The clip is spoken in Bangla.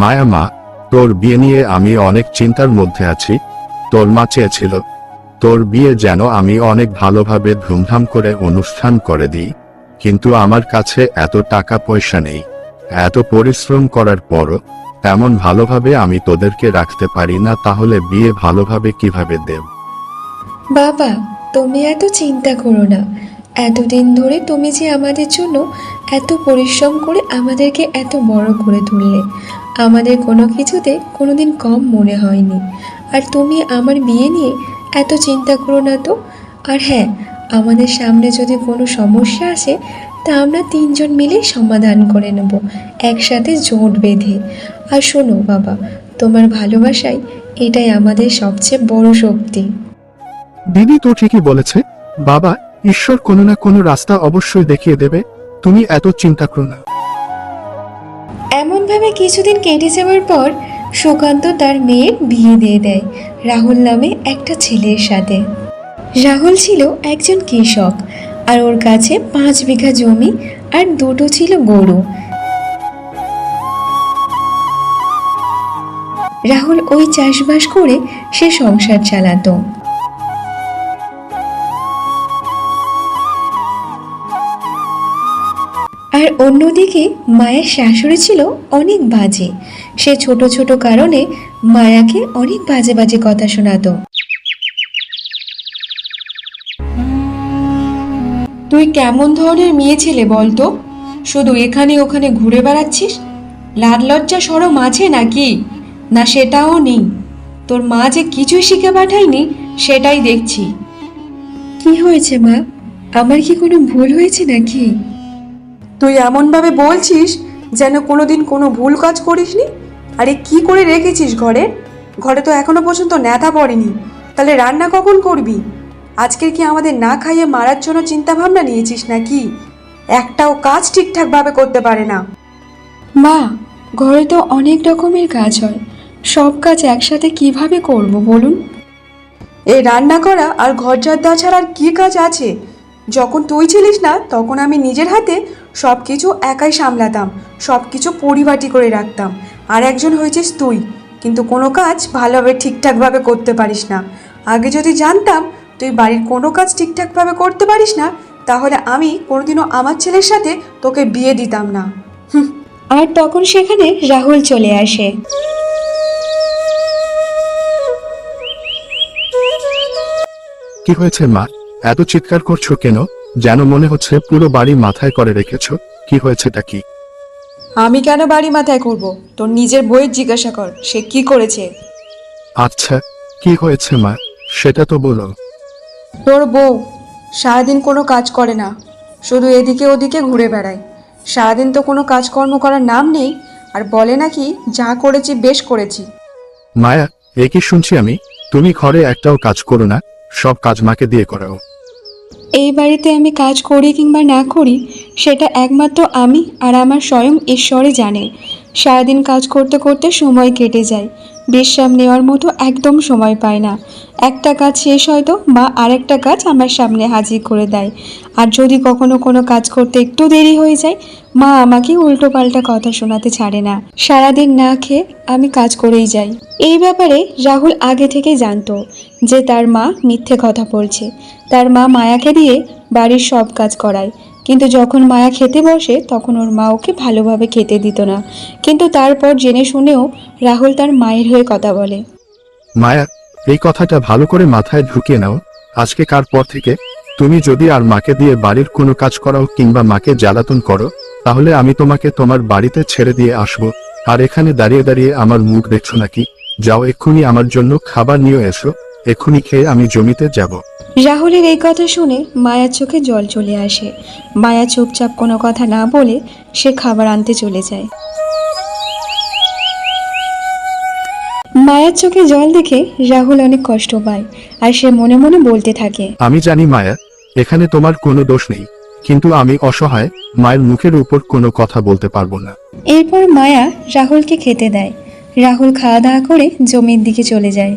মায়া মা, তোর বিয়ে নিয়ে আমি অনেক চিন্তার মধ্যে আছি। তোর মা চেয়েছিল তোর বিয়ে যেন আমি অনেক ভালোভাবে ধুমধাম করে অনুষ্ঠান করে দিই, কিন্তু আমার কাছে এত টাকা পয়সা নেই। এত পরিশ্রম করার পরও তেমন ভালোভাবে আমি তোদেরকে রাখতে পারি না, তাহলে বিয়ে ভালোভাবে কিভাবে দেব? বাবা, তুমি এত চিন্তা করো না। এতদিন ধরে তুমি যে আমাদের জন্য এত পরিশ্রম করে আমাদেরকে এত বড় করে তুললে, আমাদের কোনো কিছুতে কোনোদিন কম মনে হয়নি। আর তুমি আমার বিয়ে নিয়ে এত চিন্তা করো না তো। আর হ্যাঁ, আমাদের সামনে যদি কোনো সমস্যা আসে তা আমরা তিনজন মিলে সমাধান করে নেব, একসাথে জোট বেঁধে। আর শোনো বাবা, তোমার ভালোবাসাই এটাই আমাদের সবচেয়ে বড় শক্তি। দিদি তো ঠিকই বলেছে বাবা, ঈশ্বর কোনো না কোনো রাস্তা অবশ্যই দেখিয়ে দেবে, তুমি এত চিন্তা করো না। এমনভাবে কিছুদিন কেটে যাওয়ার পর সুকান্ত তার মেয়ের বিয়ে দিয়ে দেয় রাহুল নামে একটা ছেলের সাথে। রাহুল ছিল একজন কৃষক, আর ওর কাছে 5 বিঘা জমি আর 2টো ছিল গরু। রাহুল ওই চাষবাস করে সে সংসার চালাতো। আর অন্যদিকে মায়ের শাশুড়ি ছিল অনেক বাজে। সে ছোট ছোট কারণে মায়াকে অনেক বাজে বাজে কথা শোনাতো। তুই কেমন ধরনের মেয়ে ছেলে বলতো? শুধু এখানে ওখানে ঘুরে বেড়াচ্ছিস। লাজ লজ্জা শরম আছে নাকি? না সেটাও নেই। তোর মা যে কিছুই শিখে পাঠায়নি সেটাই দেখছি। কি হয়েছে মা? আমার কি কোনো ভুল হয়েছে নাকি? তুই এমনভাবে বলছিস যেন কোনোদিন কোনো ভুল কাজ করিসনি। আরে কি করে রেখেছিস ঘরে? ঘরে তো এখনো পর্যন্ত ন্যাথা পড়েনি। তাহলে রান্না কখন করবি? আজকের কি আমাদের না খাইয়ে মারার জন্য চিন্তা ভাবনা নিয়েছিস নাকি? একটাও কাজ ঠিকঠাকভাবে করতে পারে না। মা, ঘরে তো অনেক রকমের কাজ হয়, সব কাজ একসাথে কিভাবে করব বলুন? এই রান্না করা আর ঘর ঝাড় দেওয়া ছাড়া আর কী কাজ আছে? যখন তুই ছিলিস না তখন আমি নিজের হাতে সব কিছু একাই সামলাতাম, সব কিছু পরিপাটি করে রাখতাম। আর একজন হয়েছিস তুই, কিন্তু কোনো কাজ ভালোভাবে ঠিকঠাকভাবে করতে পারিস না। আগে যদি জানতাম তুই বাড়ির কোনো কাজ ঠিকঠাকভাবে করতে পারিস না, তাহলে আমি কোনোদিনও আমার ছেলের সাথে তোকে বিয়ে দিতাম না। আর তখন সেখানে রাহুল চলে আসে। কি হয়েছে মা, এত চিৎকার করছো কেন? যেন মনে হচ্ছে পুরো বাড়ি মাথায় করে রেখেছো। কি হয়েছেটা কি? আমি কেন বাড়ি মাথায় করব? তোর নিজের বইয়ের জিজ্ঞাসা কর সে কি করেছে। আচ্ছা, কি হয়েছে মা, সেটা তো বলো। তোর বউ সারাদিন কোনো কাজ করে না, শুধু এদিকে ওদিকে ঘুরে বেড়ায়। সারাদিন তো কোনো কাজকর্ম করার নাম নেই, আর বলে নাকি যা করেছি বেশ করেছি। মায়া, এ কি শুনছি আমি? তুমি ঘরে একটাও কাজ করো না, সব কাজ মাকে দিয়ে করাও। এই বাড়িতে আমি কাজ করি কিংবা না করি সেটা একমাত্র আমি আর আমার স্বয়ং ঈশ্বরই জানে। সারাদিন কাজ করতে করতে সময় কেটে যায়, বিশ্রাম নেওয়ার মতো একদম সময় পায় না। একটা কাজ শেষ হয়তো মা আরেকটা কাজ আমার সামনে হাজির করে দেয়। আর যদি কখনো কোনো কাজ করতে একটু দেরি হয়ে যায়, মা আমাকে উল্টোপাল্টা কথা শোনাতে ছাড়ে না। সারাদিন না খেয়ে আমি কাজ করেই যাই। এই ব্যাপারে রাহুল আগে থেকেই জানতো যে তার মা মিথ্যে কথা বলছে। তার মা মায়াকে দিয়ে বাড়ির সব কাজ করায়, কিন্তু যখন মায়া খেতে বসে তখন ওর মা ওকে ভালোভাবে খেতে দিত না। কিন্তু তারপর জেনে শুনেও রাহুল তার মায়ের হয়ে কথা বলে। মায়া, এই কথাটা ভালো করে মাথায় ঢুকিয়ে নাও। আজকে কার পর থেকে তুমি যদি আর মাকে দিয়ে বাড়ির কোনো কাজ করাও কিংবা মাকে জ্বালাতন করো, তাহলে আমি তোমাকে তোমার বাড়িতে ছেড়ে দিয়ে আসবো। আর এখানে দাঁড়িয়ে দাঁড়িয়ে আমার মুখ দেখছো নাকি? যাও, এক্ষুনি আমার জন্য খাবার নিয়ে এসো, এক্ষুনি খেয়ে আমি জমিতে যাব। রাহুলের এই কথা শুনে মায়ার চোখে জল চলে আসে। মায়া চুপচাপ কোনো কথা না বলে সে খাবার আনতে চলে যায়। মায়ার চোখে জল দেখে রাহুল অনেক কষ্ট পায়, আর সে মনে মনে বলতে থাকে, আমি জানি মায়া, এখানে তোমার কোনো দোষ নেই, কিন্তু আমি অসহায়, মায়ের মুখের উপর কোনো কথা বলতে পারবো না। এরপর মায়া রাহুলকে খেতে দেয়। রাহুল খাওয়া দাওয়া করে জমির দিকে চলে যায়।